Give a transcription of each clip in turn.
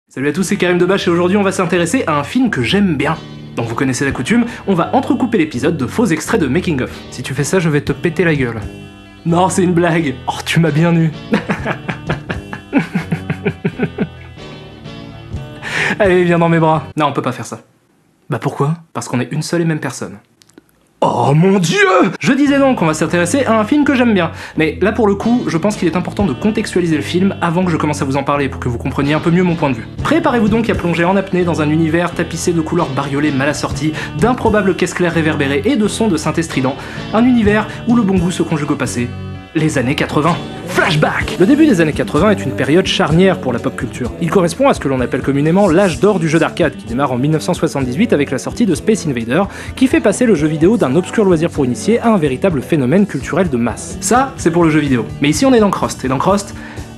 Salut à tous, c'est Karim Debache et aujourd'hui on va s'intéresser à un film que j'aime bien. Donc vous connaissez la coutume, on va entrecouper l'épisode de faux extraits de making of. Si tu fais ça, je vais te péter la gueule. Non, c'est une blague. Oh, tu m'as bien eu. Allez, viens dans mes bras. Non, on peut pas faire ça. Bah pourquoi? Parce qu'on est une seule et même personne. Oh mon dieu! Je disais donc qu'on va s'intéresser à un film que j'aime bien. Mais là pour le coup, je pense qu'il est important de contextualiser le film avant que je commence à vous en parler pour que vous compreniez un peu mieux mon point de vue. Préparez-vous donc à plonger en apnée dans un univers tapissé de couleurs bariolées mal assorties, d'improbables caisses claires réverbérées et de sons de synthé stridents. Un univers où le bon goût se conjugue au passé. Les années 80. Flashback! Le début des années 80 est une période charnière pour la pop culture. Il correspond à ce que l'on appelle communément l'âge d'or du jeu d'arcade, qui démarre en 1978 avec la sortie de Space Invader, qui fait passer le jeu vidéo d'un obscur loisir pour initiés à un véritable phénomène culturel de masse. Ça, c'est pour le jeu vidéo. Mais ici on est dans Crost, et dans Crost,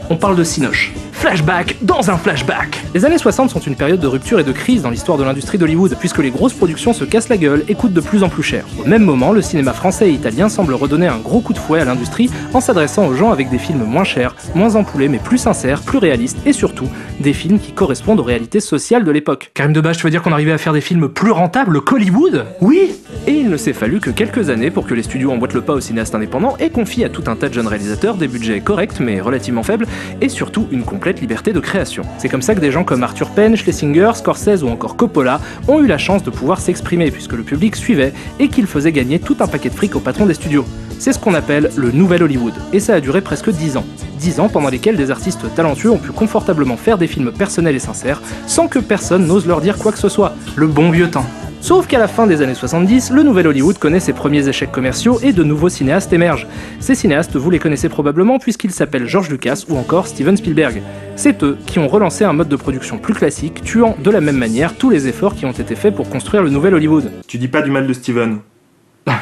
on parle de cinoche. Flashback dans un flashback. Les années 60 sont une période de rupture et de crise dans l'histoire de l'industrie d'Hollywood, puisque les grosses productions se cassent la gueule et coûtent de plus en plus cher. Au même moment, le cinéma français et italien semble redonner un gros coup de fouet à l'industrie en s'adressant aux gens avec des films moins chers, moins empoulés mais plus sincères, plus réalistes et surtout, des films qui correspondent aux réalités sociales de l'époque. Karim Debache, tu veux dire qu'on arrivait à faire des films plus rentables qu'Hollywood? Oui! Et il ne s'est fallu que quelques années pour que les studios emboîtent le pas aux cinéastes indépendants et confient à tout un tas de jeunes réalisateurs des budgets corrects mais relativement faibles et surtout une complète liberté de création. C'est comme ça que des gens comme Arthur Penn, Schlesinger, Scorsese ou encore Coppola ont eu la chance de pouvoir s'exprimer puisque le public suivait et qu'ils faisaient gagner tout un paquet de fric au patron des studios. C'est ce qu'on appelle le nouvel Hollywood, et ça a duré presque 10 ans. 10 ans pendant lesquels des artistes talentueux ont pu confortablement faire des films personnels et sincères sans que personne n'ose leur dire quoi que ce soit. Le bon vieux temps. Sauf qu'à la fin des années 70, le nouvel Hollywood connaît ses premiers échecs commerciaux et de nouveaux cinéastes émergent. Ces cinéastes, vous les connaissez probablement puisqu'ils s'appellent George Lucas ou encore Steven Spielberg. C'est eux qui ont relancé un mode de production plus classique, tuant de la même manière tous les efforts qui ont été faits pour construire le nouvel Hollywood. Tu dis pas du mal de Steven.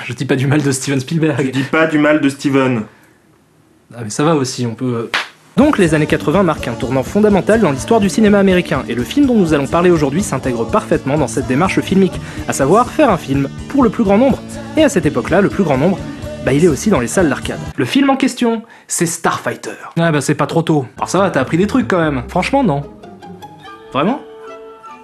Je dis pas du mal de Steven Spielberg. Tu dis pas du mal de Steven. Ah mais ça va aussi, on peut... Donc les années 80 marquent un tournant fondamental dans l'histoire du cinéma américain, et le film dont nous allons parler aujourd'hui s'intègre parfaitement dans cette démarche filmique, à savoir faire un film pour le plus grand nombre. Et à cette époque-là, le plus grand nombre, il est aussi dans les salles d'arcade. Le film en question, c'est Starfighter. Ah bah c'est pas trop tôt. Alors ça va, t'as appris des trucs quand même. Franchement, non. Vraiment ?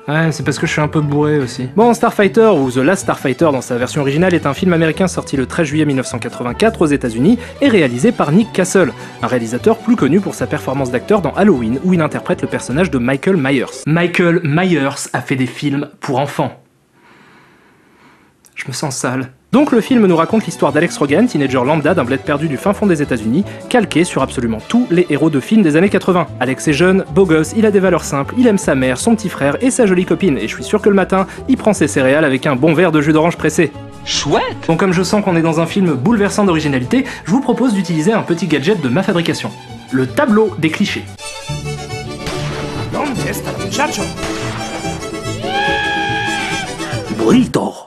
Ouais, c'est parce que je suis un peu bourré aussi. Bon, Starfighter, ou The Last Starfighter dans sa version originale, est un film américain sorti le 13 juillet 1984 aux États-Unis et réalisé par Nick Castle, un réalisateur plus connu pour sa performance d'acteur dans Halloween, où il interprète le personnage de Michael Myers. Michael Myers a fait des films pour enfants. Je me sens sale. Donc le film nous raconte l'histoire d'Alex Rogan, teenager lambda d'un bled perdu du fin fond des États-Unis, calqué sur absolument tous les héros de films des années 80. Alex est jeune, beau gosse, il a des valeurs simples, il aime sa mère, son petit frère et sa jolie copine, et je suis sûr que le matin, il prend ses céréales avec un bon verre de jus d'orange pressé. Chouette! Bon, comme je sens qu'on est dans un film bouleversant d'originalité, je vous propose d'utiliser un petit gadget de ma fabrication. Le tableau des clichés.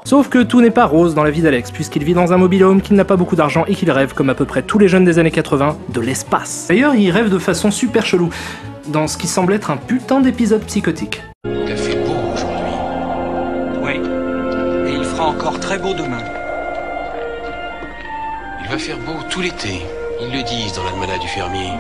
Sauf que tout n'est pas rose dans la vie d'Alex, puisqu'il vit dans un mobil-home, qu'il n'a pas beaucoup d'argent et qu'il rêve, comme à peu près tous les jeunes des années 80, de l'espace. D'ailleurs, il rêve de façon super chelou, dans ce qui semble être un putain d'épisode psychotique. Il a fait beau aujourd'hui. Oui. Et il fera encore très beau demain. Il va faire beau tout l'été. Ils le disent dans l'almanach du fermier.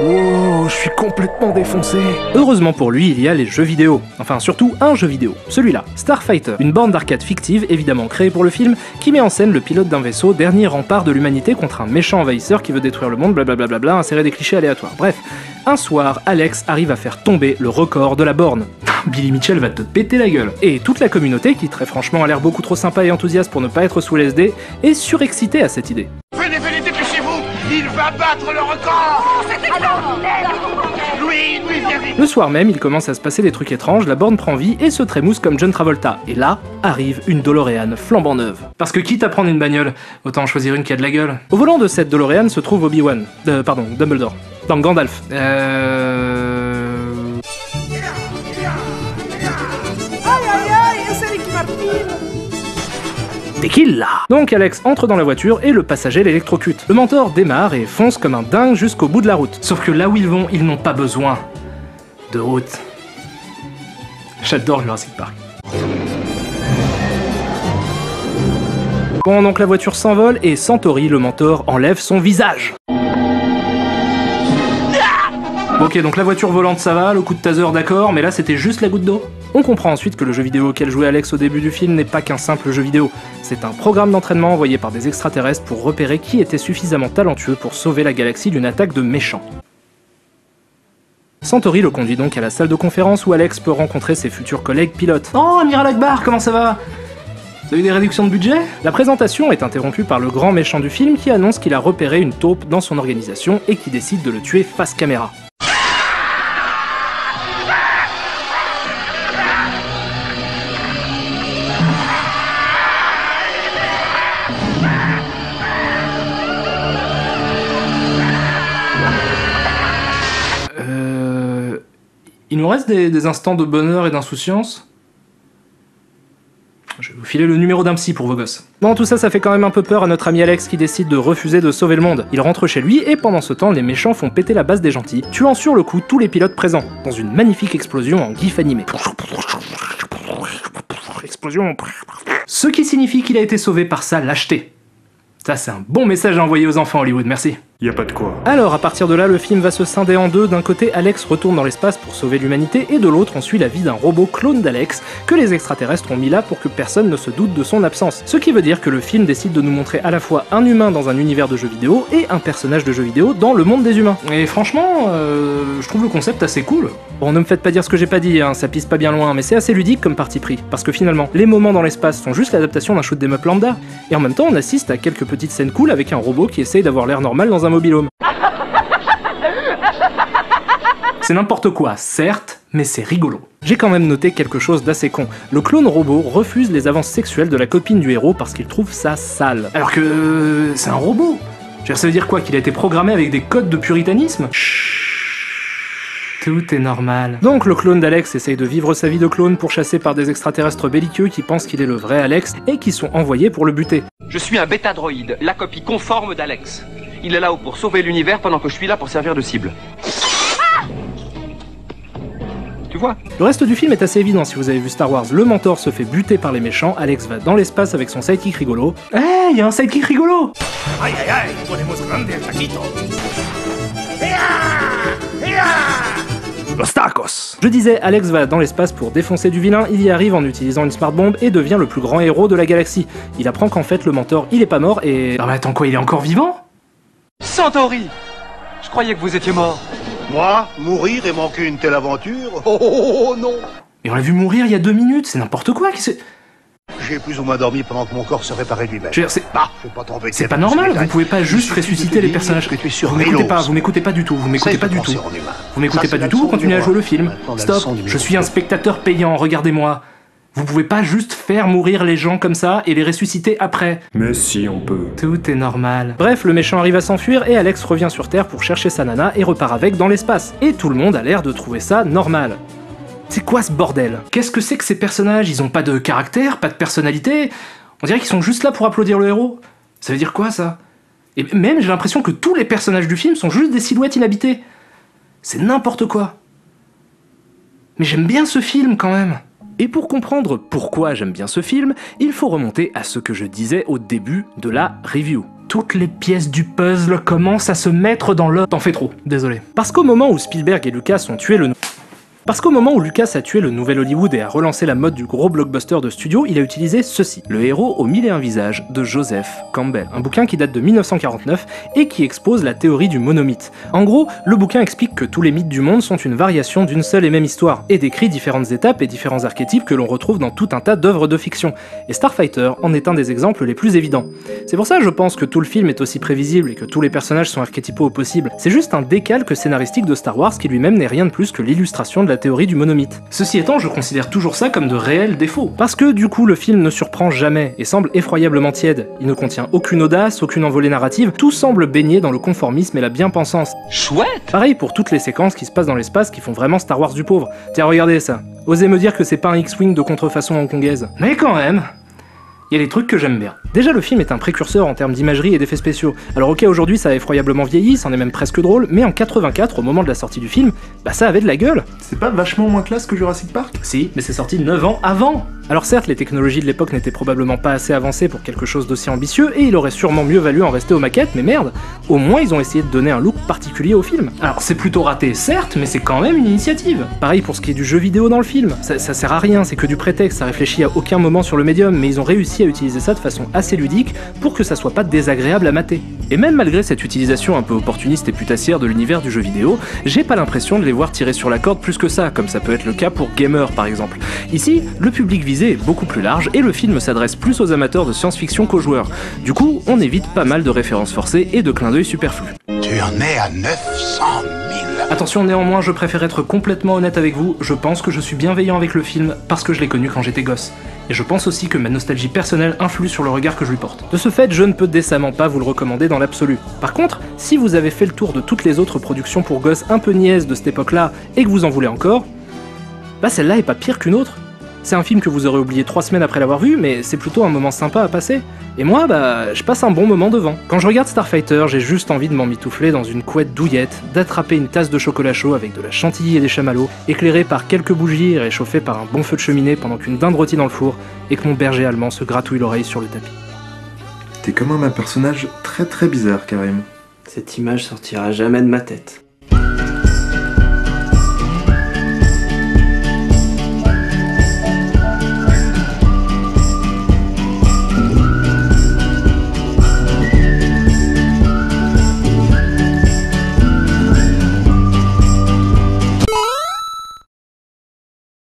Oh, je suis complètement défoncé. Heureusement pour lui, il y a les jeux vidéo. Enfin, surtout un jeu vidéo, celui-là, Starfighter, une borne d'arcade fictive, évidemment créée pour le film, qui met en scène le pilote d'un vaisseau, dernier rempart de l'humanité contre un méchant envahisseur qui veut détruire le monde, blablabla, insérer des clichés aléatoires. Bref, un soir, Alex arrive à faire tomber le record de la borne. Billy Mitchell va te péter la gueule. Et toute la communauté, qui très franchement a l'air beaucoup trop sympa et enthousiaste pour ne pas être sous LSD, est surexcitée à cette idée. Venez, dépêchez-vous! Il va battre le record! Louis, viens vite! Le soir même, il commence à se passer des trucs étranges, la borne prend vie et se trémousse comme John Travolta. Et là, arrive une DeLorean flambant neuve. Parce que quitte à prendre une bagnole, autant choisir une qui a de la gueule. Au volant de cette DeLorean se trouve Obi-Wan. Dumbledore. Donc Gandalf. Tequila. Donc Alex entre dans la voiture et le passager l'électrocute. Le mentor démarre et fonce comme un dingue jusqu'au bout de la route. Sauf que là où ils vont, ils n'ont pas besoin de route. J'adore Jurassic Park. Bon, donc la voiture s'envole et Centauri, le mentor, enlève son visage. Ok, donc la voiture volante ça va, le coup de taser d'accord, mais là c'était juste la goutte d'eau. On comprend ensuite que le jeu vidéo auquel jouait Alex au début du film n'est pas qu'un simple jeu vidéo. C'est un programme d'entraînement envoyé par des extraterrestres pour repérer qui était suffisamment talentueux pour sauver la galaxie d'une attaque de méchants. Centauri le conduit donc à la salle de conférence où Alex peut rencontrer ses futurs collègues pilotes. Oh, Amiral Akbar, comment ça va? Vous avez eu des réductions de budget? La présentation est interrompue par le grand méchant du film qui annonce qu'il a repéré une taupe dans son organisation et qui décide de le tuer face caméra. Il nous reste des instants de bonheur et d'insouciance? Je vais vous filer le numéro d'un psy pour vos gosses. Bon, tout ça, ça fait quand même un peu peur à notre ami Alex qui décide de refuser de sauver le monde. Il rentre chez lui et pendant ce temps, les méchants font péter la base des gentils, tuant sur le coup tous les pilotes présents, dans une magnifique explosion en gif animé. Explosion. Ce qui signifie qu'il a été sauvé par sa lâcheté. Ça, c'est un bon message à envoyer aux enfants Hollywood, merci. Y a pas de quoi. Alors, à partir de là, le film va se scinder en deux. D'un côté, Alex retourne dans l'espace pour sauver l'humanité, et de l'autre, on suit la vie d'un robot clone d'Alex, que les extraterrestres ont mis là pour que personne ne se doute de son absence. Ce qui veut dire que le film décide de nous montrer à la fois un humain dans un univers de jeux vidéo, et un personnage de jeux vidéo dans le monde des humains. Et franchement, je trouve le concept assez cool. Bon, ne me faites pas dire ce que j'ai pas dit, hein, ça pisse pas bien loin, mais c'est assez ludique comme parti pris, parce que finalement, les moments dans l'espace sont juste l'adaptation d'un shoot 'em up lambda, et en même temps, on assiste à quelques petites scènes cool avec un robot qui essaye d'avoir l'air normal dans un mobil-home. C'est n'importe quoi, certes, mais c'est rigolo. J'ai quand même noté quelque chose d'assez con. Le clone robot refuse les avances sexuelles de la copine du héros parce qu'il trouve ça sale. Alors que c'est un robot. Je veux dire, ça veut dire quoi? Qu'il a été programmé avec des codes de puritanisme? Tout est normal. Donc le clone d'Alex essaye de vivre sa vie de clone pourchassé par des extraterrestres belliqueux qui pensent qu'il est le vrai Alex et qui sont envoyés pour le buter. Je suis un bêta-droïde, la copie conforme d'Alex. Il est là-haut pour sauver l'univers pendant que je suis là pour servir de cible. Tu vois? Le reste du film est assez évident si vous avez vu Star Wars. Le mentor se fait buter par les méchants, Alex va dans l'espace avec son sidekick rigolo. Eh, y a un sidekick rigolo! Aïe aïe aïe, podemos grande taquito. Los tacos! Je disais, Alex va dans l'espace pour défoncer du vilain, il y arrive en utilisant une smart bomb et devient le plus grand héros de la galaxie. Il apprend qu'en fait le mentor il est pas mort et... Ah mais attends quoi, il est encore vivant? Centauri! Je croyais que vous étiez mort. Moi, mourir et manquer une telle aventure? Oh non! Et on l'a vu mourir il y a 2 minutes, c'est n'importe quoi, J'ai plus ou moins dormi pendant que mon corps se réparait lui-même. Je veux dire, c'est Bah, je vais pas tomber de c'est tête pas dans ce normal, détail. vous pouvez pas juste ressusciter les personnages. Que tu es sur Vous m'écoutez Relos. pas, vous m'écoutez pas du tout, vous m'écoutez Cesse pas de du tout. penser en humain. Vous m'écoutez Ça, pas c'est du tout, la leçon continuez à numéro jouer le un. film. Maintenant, la Stop, leçon numéro je suis un deux. spectateur payant, regardez-moi. Vous pouvez pas juste faire mourir les gens comme ça et les ressusciter après. Mais si, on peut. Tout est normal. Bref, le méchant arrive à s'enfuir et Alex revient sur Terre pour chercher sa nana et repart avec dans l'espace. Et tout le monde a l'air de trouver ça normal. C'est quoi ce bordel? Qu'est-ce que c'est que ces personnages? Ils ont pas de caractère, pas de personnalité? On dirait qu'ils sont juste là pour applaudir le héros. Ça veut dire quoi ça? Et même j'ai l'impression que tous les personnages du film sont juste des silhouettes inhabitées. C'est n'importe quoi. Mais j'aime bien ce film quand même. Et pour comprendre pourquoi j'aime bien ce film, il faut remonter à ce que je disais au début de la review. Toutes les pièces du puzzle commencent à se mettre dans l'ordre. T'en fais trop, désolé. Parce qu'au moment où Spielberg et Lucas ont tué le... Parce qu'au moment où Lucas a tué le nouvel Hollywood et a relancé la mode du gros blockbuster de studio, il a utilisé ceci. Le héros aux 1001 visages de Joseph Campbell. Un bouquin qui date de 1949 et qui expose la théorie du monomythe. En gros, le bouquin explique que tous les mythes du monde sont une variation d'une seule et même histoire, et décrit différentes étapes et différents archétypes que l'on retrouve dans tout un tas d'œuvres de fiction. Et Starfighter en est un des exemples les plus évidents. C'est pour ça je pense que tout le film est aussi prévisible et que tous les personnages sont archétypaux au possible. C'est juste un décalque scénaristique de Star Wars qui lui-même n'est rien de plus que l'illustration de la théorie du monomythe. Ceci étant, je considère toujours ça comme de réels défauts. Parce que du coup, le film ne surprend jamais et semble effroyablement tiède. Il ne contient aucune audace, aucune envolée narrative, tout semble baigner dans le conformisme et la bien-pensance. Chouette! Pareil pour toutes les séquences qui se passent dans l'espace qui font vraiment Star Wars du pauvre. Tiens, regardez ça. Osez me dire que c'est pas un X-Wing de contrefaçon hongkongaise. Mais quand même, Il y a des trucs que j'aime bien. Déjà, le film est un précurseur en termes d'imagerie et d'effets spéciaux. Alors ok, aujourd'hui ça a effroyablement vieilli, c'en est même presque drôle, mais en 84, au moment de la sortie du film, bah ça avait de la gueule. C'est pas vachement moins classe que Jurassic Park? Si, mais c'est sorti 9 ans avant. Alors certes, les technologies de l'époque n'étaient probablement pas assez avancées pour quelque chose d'aussi ambitieux, et il aurait sûrement mieux valu en rester aux maquettes, mais merde, au moins ils ont essayé de donner un look particulier au film. Alors c'est plutôt raté, certes, mais c'est quand même une initiative. Pareil pour ce qui est du jeu vidéo dans le film, ça sert à rien, c'est que du prétexte, ça réfléchit à aucun moment sur le médium, mais ils ont réussi à utiliser ça de façon assez ludique pour que ça soit pas désagréable à mater. Et même malgré cette utilisation un peu opportuniste et putassière de l'univers du jeu vidéo, j'ai pas l'impression de les voir tirer sur la corde plus que ça, comme ça peut être le cas pour Gamer par exemple. Ici, le public visé est beaucoup plus large et le film s'adresse plus aux amateurs de science-fiction qu'aux joueurs. Du coup, on évite pas mal de références forcées et de clins d'œil superflus. Tu en es à 900 000. Attention néanmoins, je préfère être complètement honnête avec vous, je pense que je suis bienveillant avec le film parce que je l'ai connu quand j'étais gosse. Et je pense aussi que ma nostalgie personnelle influe sur le regard que je lui porte. De ce fait, je ne peux décemment pas vous le recommander dans l'absolu. Par contre, si vous avez fait le tour de toutes les autres productions pour gosses un peu niaises de cette époque-là et que vous en voulez encore, bah celle-là est pas pire qu'une autre. C'est un film que vous aurez oublié 3 semaines après l'avoir vu, mais c'est plutôt un moment sympa à passer. Et moi, bah, je passe un bon moment devant. Quand je regarde Starfighter, j'ai juste envie de m'emmitoufler dans une couette douillette, d'attraper une tasse de chocolat chaud avec de la chantilly et des chamallows, éclairée par quelques bougies et réchauffée par un bon feu de cheminée pendant qu'une dinde rôtie dans le four, et que mon berger allemand se gratouille l'oreille sur le tapis. T'es quand même un personnage très très bizarre, Karim. Cette image sortira jamais de ma tête.